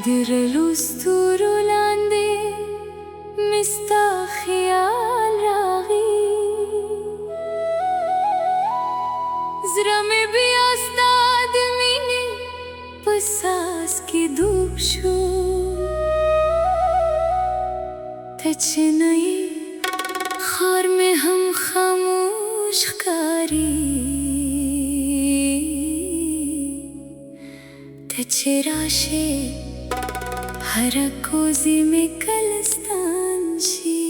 درلوستورو لاندې مستا خیال راغی زړه مې بیا ستا د مینې په ساز کې ډوب شو ته چې نه یې ښار مې هم خاموش ښکاري ته چې راشې هره کوزي مې کلستان شي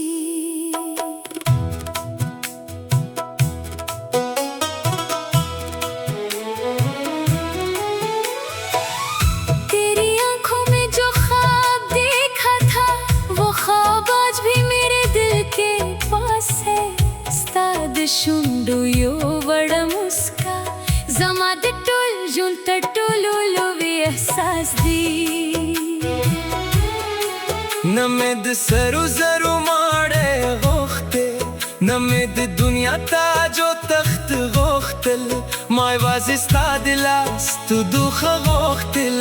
तेरी आंखों में जो ख्वाब देखा था वो ख्वाब आज भी मेरे दिल के पास है स्ताद शुंडो यो बड़ा मुस्का जमा de tol junta tololo vi ehsas di نمد سرو زرو ماڑے غوختے نمد دنیا تاج و تخت غوختل ما یوازې ستا د لاس تو دوخه غوښتل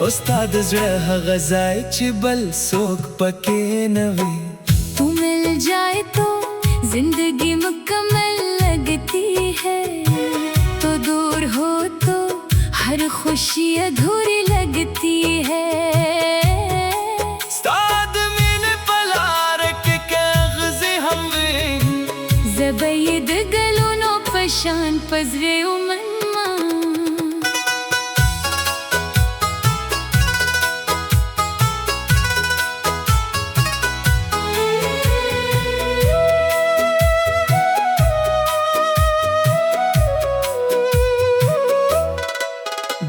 استاد زړه هغه ځای چې بل څوک پکې نه وي तू मिल जाए तो जिंदगी मुकम्मल लगती है तो दूर हो तो हर खुशी अधूरी लगती है ستا د مینې په لاره کې کاغذې هم وي زه یې د ګلونو په شان په زړه ومنمه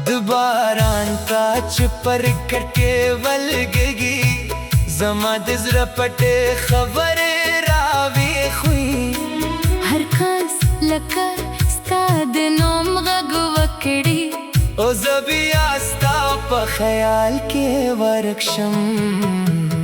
د باران کاچ پر کټې ولګېږي زما د زړه پټې خبرې راویښوي هر کس لکه ستا د نوم غږ وکړي او زه بیا ستا په خیال کې ورک شم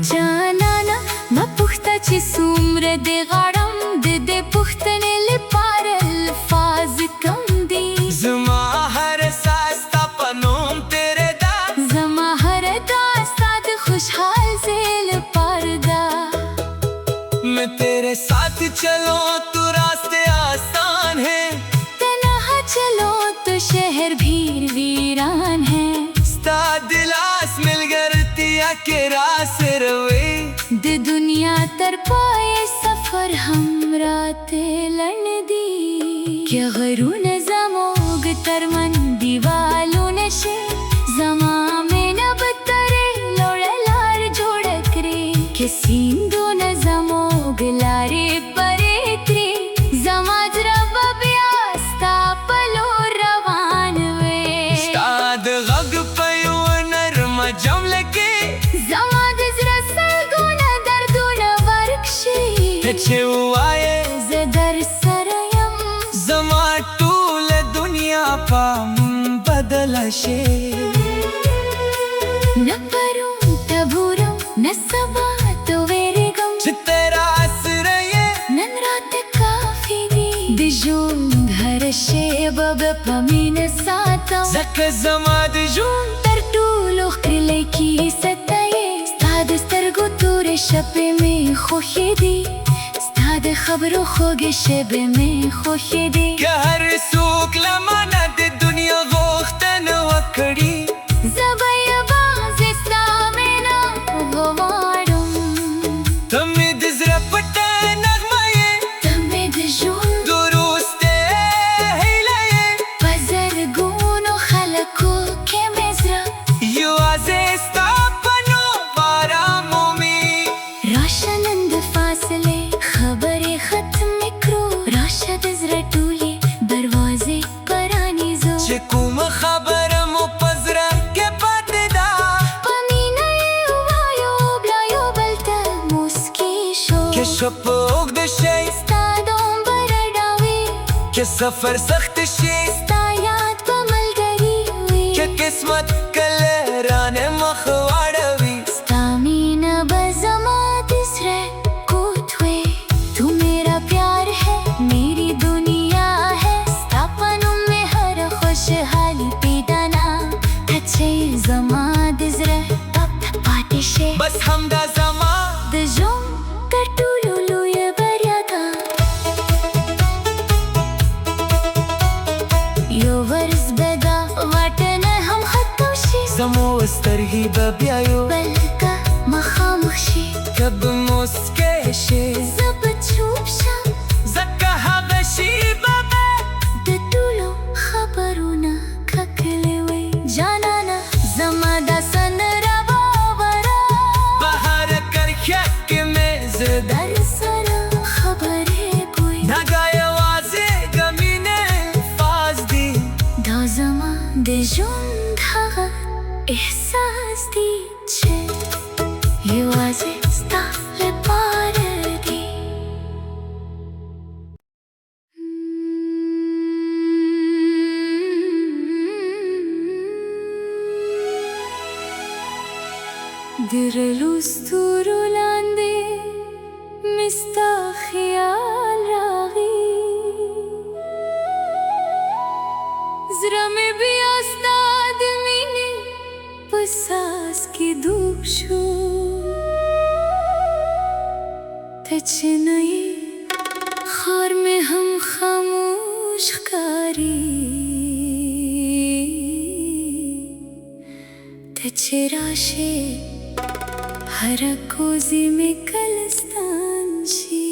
جانانه ما پوښته چې څومره دې غواړم د دې پوښتنې لپاره الفاظ کم دي زما هر ساز ستا په نوم تیرې ده زما هر دا ستا د خوشحال ځای لپاره ده मैं तेरे साथ चलूं तो रास्ते आसान है तन्हा चलो तो शहर भीड़ वीरान है ستا د لاس ملګرتیا کې راسه روي د دنیا تر پای سفر همرا تلن دی که غرونه زموږ ترمن دیوالونه شي زما مینه به ترې لوړه لار جوړه کړي که سیندونه زموږ لارې پرې کړي زما زړه به بیا ستا په لور روان وي ستا د غږ په یو نرمه جمله کې زما د زړه سلګونه دردونه ورک شي ته چې ووایې زه در سره یم زما ټوله دنیا پام بدله شي نه پرون ته بورم نه سبا ته ویرېږم چې تیرا سره یې نن راته کافي دي د ژوند هره شېبه به په مینه ساتم ځکه زما د ژوند تر ټولو ښکلی کیسه ته یې ستا د سترګو تورې شپې مې خوښې دي ستا د خبرو خوږې شېبې مې خوښې دي که هر څوک له مانه د دنیا غوښتنه وکړي زه به یوازې ستا مینه غواړم ته مې د زړه پټه نغمه یې ته مې د ژوند د وروستۍ هیله یې په زرګونو خلکو کې مې زړه یوازې ستا په نوم آرام مومي راشه نن د فاصلې خبرې ختمې کړو راشه د زړه ټولې دروازې پرانیزو چې کومه خبره مو په زړه کې پاتې ده په مینه یې ووایو بیا یو بل ته موسکي شو که شپه اوږده شي ستا د عمر ډاوي که سفر سخت شي ستا یاد به ملګري وي که قسمت کله رانه مخ واړوي ستا مینه به زما د زړه کوټ وي تو میرا پیار ہے میری دنیا ہے ستا په نوم مې هره خوشحالي پیدا نه ته چې زما د زړه ترغیب بیایو بلکه مخامخ شي کب مسکه شي زه به چوپ شم ځکه هغه شیبه به د ټولو خبرونه ککلې وي جانانه زما دا سندره باوره په هر کرښه کې مې زړه در سره خبرې کوي ناګه یوازې ګمینې الفاظ دي دا زما د ژوند هغه احساس دی چې یوازې ستا لپاره دی د رلو ستورو لاندې مې ستا خیال راغی زړه مې بیا ستا د مینې په ساز کې ډوب شو ته چې نه یې ښار مې هم خاموش ښکاري ته چې راشې هره کوزي مې کلستان شي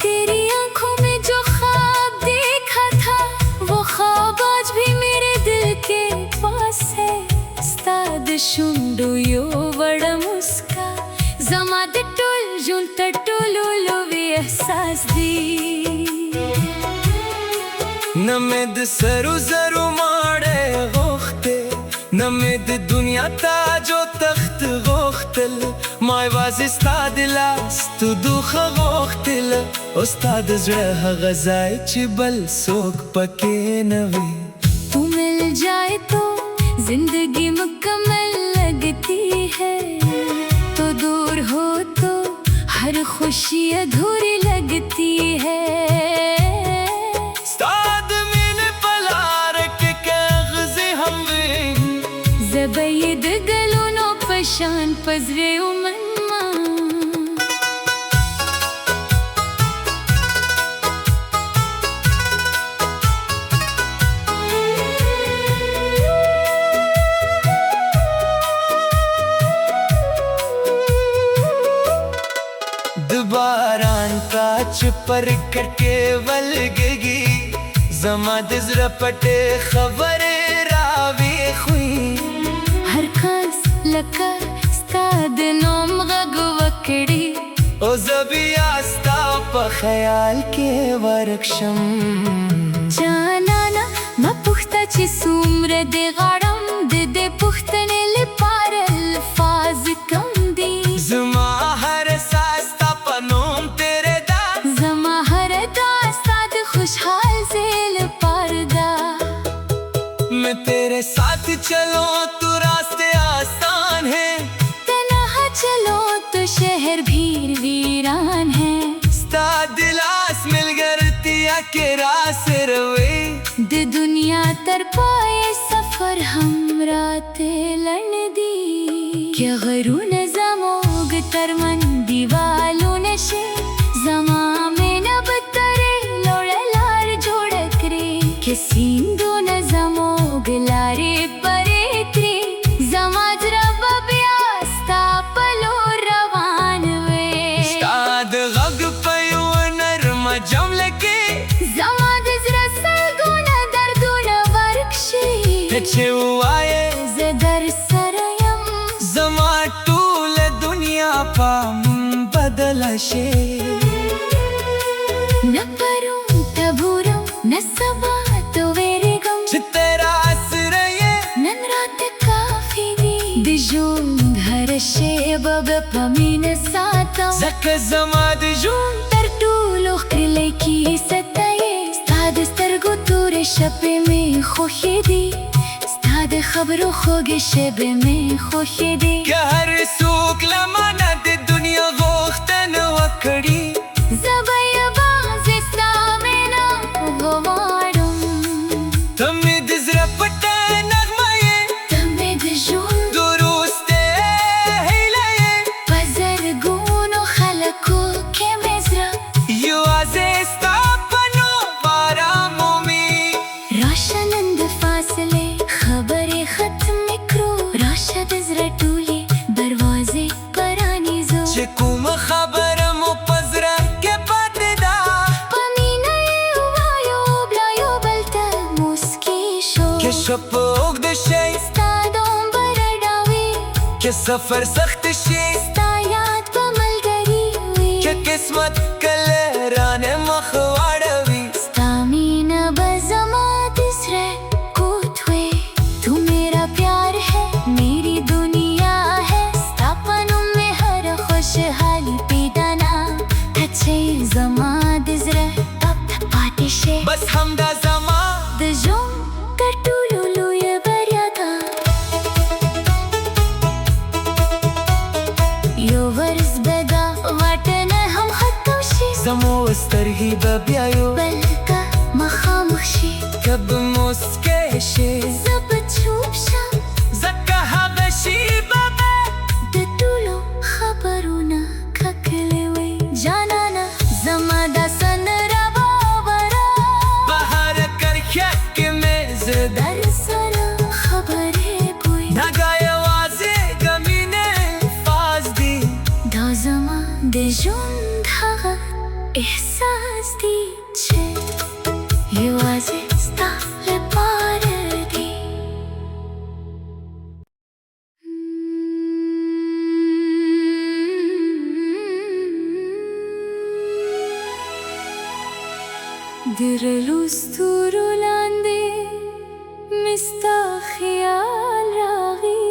तेरी आंखों में जो ख्वाब देखा था वो ख्वाब आज भी मेरे दिल के पास है स्ताद शुंडो यो बड़ा मुस्का زما د ټول ژوند تر ټولو لوی احساس دی نه مې د سرو زرو ماړه غوښتې نه مې د دنیا تاج او تخت غوښتل ما یوازې ستا د لاس تودوخه غوښتل او ستا د زړه هغه ځای چې بل څوک پکې نه وي تو مل جائے تو زندگی مکمل لگتی ہے تو دور ہو تو ہر خوشی ادھوری لگتی ہے ستا د مینې په لاره کې کاغذې هم وي زه به یې د ګلونو په شان په زړه ومنمه د باران کاچ پر کټې ولګېږي زما د زړه پټې خبرې راویښوي هر کس لکه ستا د نوم غږ وکړي او زه بیا ستا په خیال کې ورک شم جانانه ما پوښته چې څومره دې غواړم د دې پوښتنې لپاره الفاظ کم دي زما هر ساس ستا په نوم تیرې ده زما هر دا ستا د خوشحال ځای لپاره ده میں تیرے ساتھ چلوں تو راستے آسان ہیں تنہا چلو تو شہر بھیڑ ویران ہے ستا دلاس مل گرتیا کے راس روے د دنیا تر پای سفر همراته لندي که غرونه زموږ ترمن دیوالونه شي زما مینه به ترې لوړه لار جوړه کړي که سیندونه زموږ لارې پرې کړي زما زړه به بیا ستا په لور روان وي ستا د غږ په یو نرمه جمله کې زما د زړه سلګونه دردونه ورک شي ته چې ووایې زه در سره یم زما ټوله دنیا پام بدله شي نه پرون ته بورم نه سبا ته ویرېږم چې تیرا سره یې نن راته کافي دي د ژوند هره شېبه به په مینه ساتم ځکه زما د ژوند تر ټولو ښکلی کیسه ته یې ستا د سترګو تورې شپې مې خوښې دي ستا د خبرو خوږې شېبې مې خوښې دي که هر څوک له مانه د دنیا غوښتنه وکړي زه به یوازې ستا مینه غواړم ته مې د زړه پټه نغمه یې ته مې د ژوند د وروستۍ هیله یې په زرګونو خلکو کې مې زړه सफर सख्त शे याद पमलगरी हुई क्या किस्मत कलराने मखवाड़वी तामीन बज़मा दिसरे कोठवे तू मेरा प्यार है मेरी दुनिया है स्थापनों में हर खुशहाली पैदाना अच्छे ज़मा दिसरे तब पाटिशे बस हमदा ज़मा दजों कटुलुलु ये बरियागा यो वर्ष बदा वाटने हम खतोशी ज़मो वस्तरही बब्यायो बलका मखामखशी कब मुस्केशे زب چوبشم زکه هغه شیبه د ټولو خبرونه ککلې وي جانانه زما دا سن رابره بهار کرخه کې مې زه در سره خبرې کوي نګا یوازې ګمینه فاز دی دا زما د ژوند هغه احساس دی چې یوازې ستا لپاره دی درلو ستورو لاندې مې ستا خیال راغی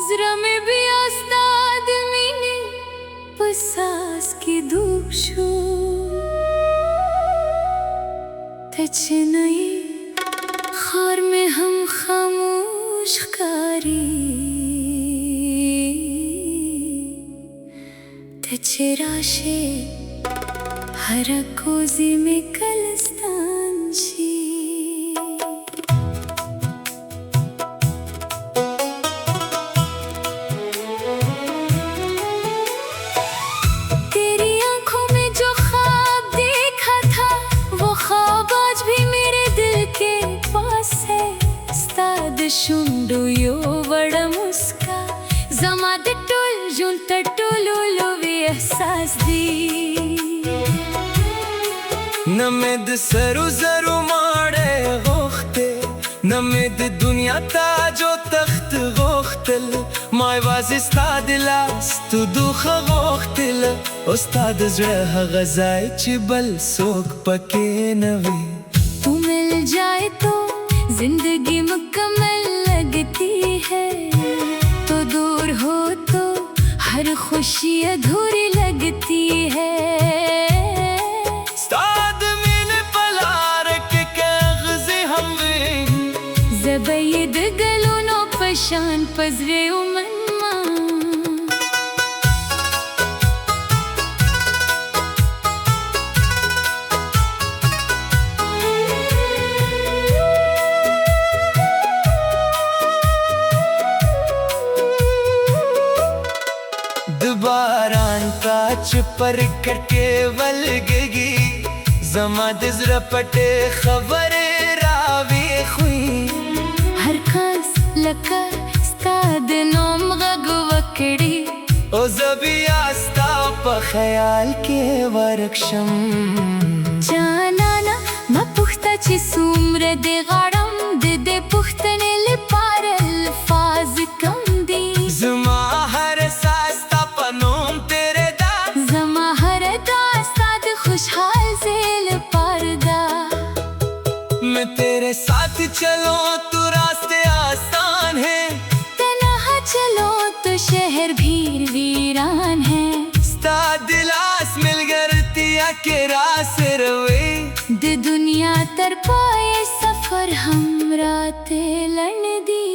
زړه مې بیا ستا د مینې په ساز کې ډوب شو ته چې نه یې ښار مې هم خاموش ښکاري ته چې راشې هره کوزي مې کلستان شي तेरी आंखों में जो ख्वाब देखा था वो ख्वाब आज भी मेरे दिल के पास है स्ताद शुंडो यो बड़ा मुस्का زما د ټول ژوند ته ټولو لوی احساس دی نه مې د سرو زرو ماړه غوښته نه مې د دنیا تاج او تخت غوښتل ما یوازې ستا د لاس تو دوخه غوښتل او ستا د زړه هغه ځای چې بل څوک پکې نه وي तू मिल जाए तो जिंदगी मुकम्मल लगती है तो दूर हो तो हर खुशी अधूरी लगती है ستا د مینې په لاره کې کاغذې هم وي زبید گلونو پشان پزره ومنما د باران کاچ پر کټې ولګي زما د زړه پټې خبرې راوي خوې هر کس لکه ستا د نوم غږ وکړي او زه بیا ستا په خیال کې ورکشم جانانا ما پوښته چې څومره دې غواړم د دې پوښتنې لپاره الفاظ کم دي زما هر ساس ستا په نوم تیرې ده زما هر دا ستا د خوشحال ځای لپاره ده میں تیرے ساتھ چلوں تو راستے آسان ہیں تنہا چلو تو شہر بھیڑ ویران ہے ستا دلاس مل گرتیا کے راس روے د دنیا تر پای سفر همراته لړن دي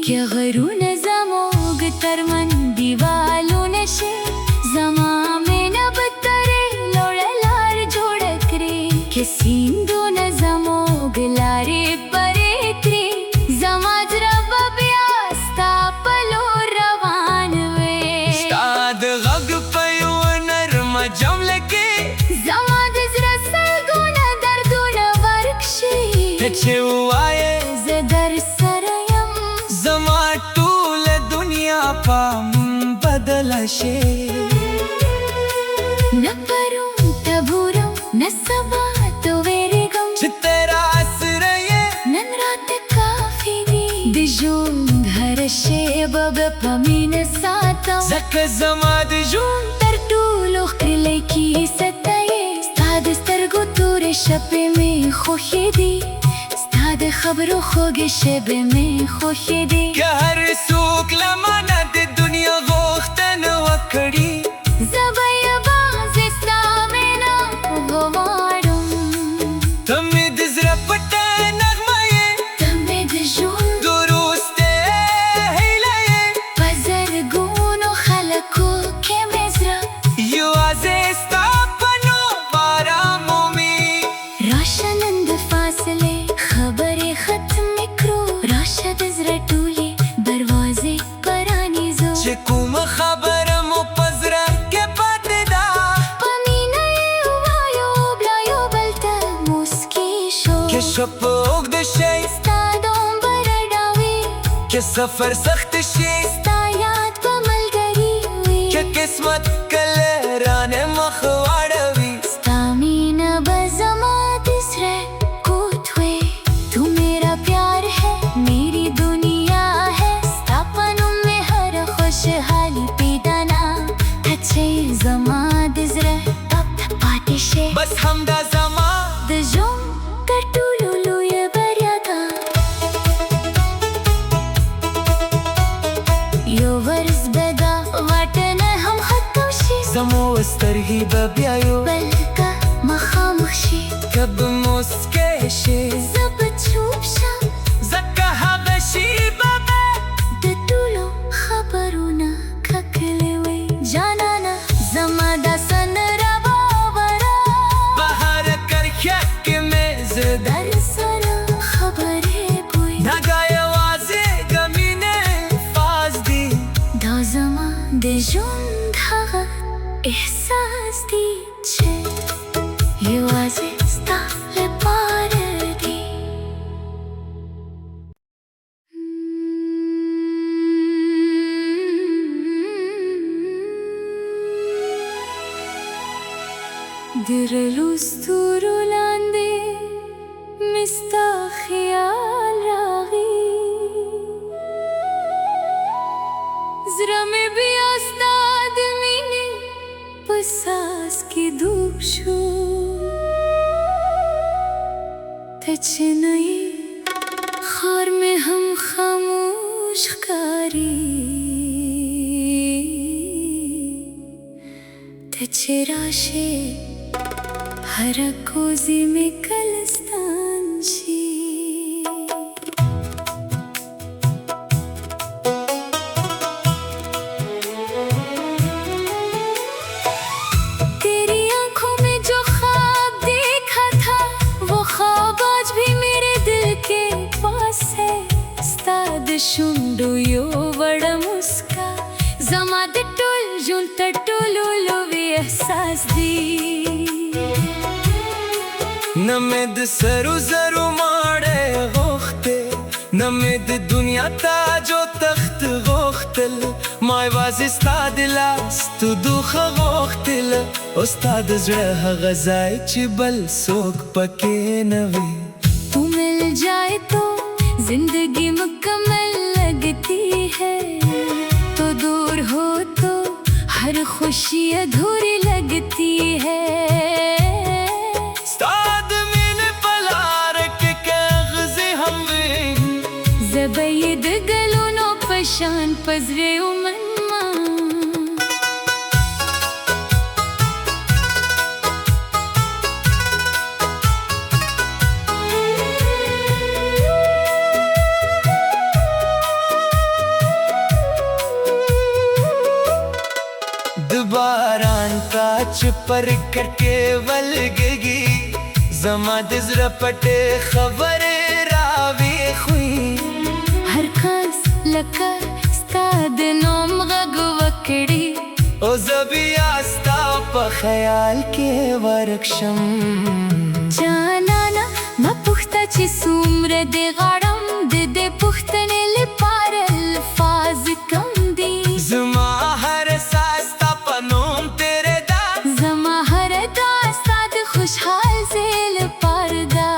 کیا غرونه زموږ ترمن دیوالونه شي زما مینه به ترې لوړه لار جوړه کړې که سیندونه زموږ لارې پرې کړې زما زړه به بیا ستا په لور روان وي ستا د غږ په یو نرمه جمله کې زما د زړه سلګونه دردونه ورکشي ته چې ووایې زه در سره یم زما ټوله دنیا پام بدله شي نه پرون تبورم نه سبا تو ویریږم چې تیرا اسره یې نن راته کافي دي د ژوند بب پمین ساتم زکه زما د ژوند تر ټولو ښکلی کیسه ته یې ستا د سترګو تورې شپې مې خوښې دي ستا د خبرو خوږې شېبې مې خوښې دي که هر څوک له مانه د دنیا غوښتنه وکړي زه به یوازې ستا مینه غواړم ته مې د زړه پټه نغمه یې ته مې د ژوند د وروستۍ هیله یې په زرګونو خلکو کې مې زړه یوازې ستا په نوم آرام مومي راشه نن د فاصلې خبرې ختمې کړو راشه د زړه ټولې دروازې پرانیزو چې کومه خبره مو په زړه کې پاتې ده په مینه یې ووایو بیا یو بل ته موسکي شو که شپه اوږده شي ستا د عمر ډاوي که سفر سخت شي ستا یاد به ملګري وي که قسمت کله رانه مخ واړوي ستا مینه به زما د زړه کوټ وي تو میرا پیار ہے میری دنیا ہے ستا په نوم مې هر خوشحالي پیدا نه هڅې زما د زړه تپ پاتې شي بس همدا زما د ژوند تر ټولو لویه بریا ده یو ورځ به دا واټنه هم ختم شي زمو سترګې به بیا یو بل که مخامخ شي که به موسکی شي زه به چوپ شم ځکه هغه شیبه به د ټولو خبرونه ککلې وي جانانه زما دا سندره واوره په هره کرښه کې مې زړه در سره خبرې بوی نګا یوازې د مینې الفاظ دي دا زما د ژوند هغه احساس دی چې یوازې ستا لپاره دی د رلو ستورو لاندې مې ستا خیال راغی زړه مې بیا ستا د مینې په ساز کې ډوب شو ته چې نه یې ښار مې هم خاموش ښکاري ته چې راشې هره کوزي مې کلستان شي तेरी आंखों में जो ख्वाब देखा था वो ख्वाब आज भी मेरे दिल के पास है स्ताद शुंडो यो बड़ा मुस्का زما د ټول ژوند تر ټولو لوی احساس دی نه مې د سرو زرو ماړه غوښتې نه مې د دنیا تاج او تخت غوښتل ما یوازې ستا د لاس تودوخه غوښتل او ستا د زړه هغه ځای چې بل څوک پکې نه وي تو مل جائے تو زندگی مکمل لگتی ہے تو دور ہو تو ہر خوشی ادھوری لگتی ہے ستا د مینې په لاره کې کاغذې هم وي زه به یې د ګلونو په شان په زړه ومنمه د باران کاچ پر کټې ولګېږي زما د زړه پټې خبرې راویښوي هر کس لکه ستا د نوم غږ وکړي او زه بیا ستا په خیال کې ورک شم جانانه ما پوښته چې څومره دې غواړم د دې پوښتنې لپاره الفاظ کم دي زما هر ساز ستا په نوم تیرې ده زما هر دا ستا د خوشحال ځای لپاره ده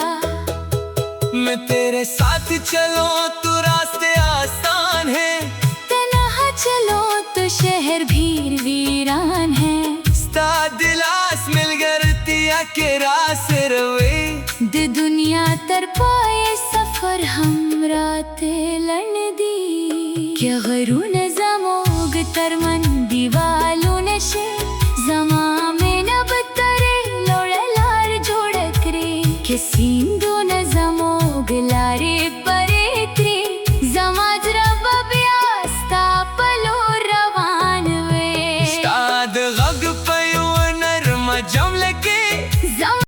मैं तेरे साथ चलूं तो रास्ते आसान हैं تن चलो तो शहर भीर वीरान है दिलास मिल गरतिया के रास रवे दे दुनिया तरपाए सफर हम राते लन दी क्या गरू नजामोग तरमंदी वालू नशे जमा में नब तरे लोड़लार जोड़क रे के सिंधु नजामोग लारे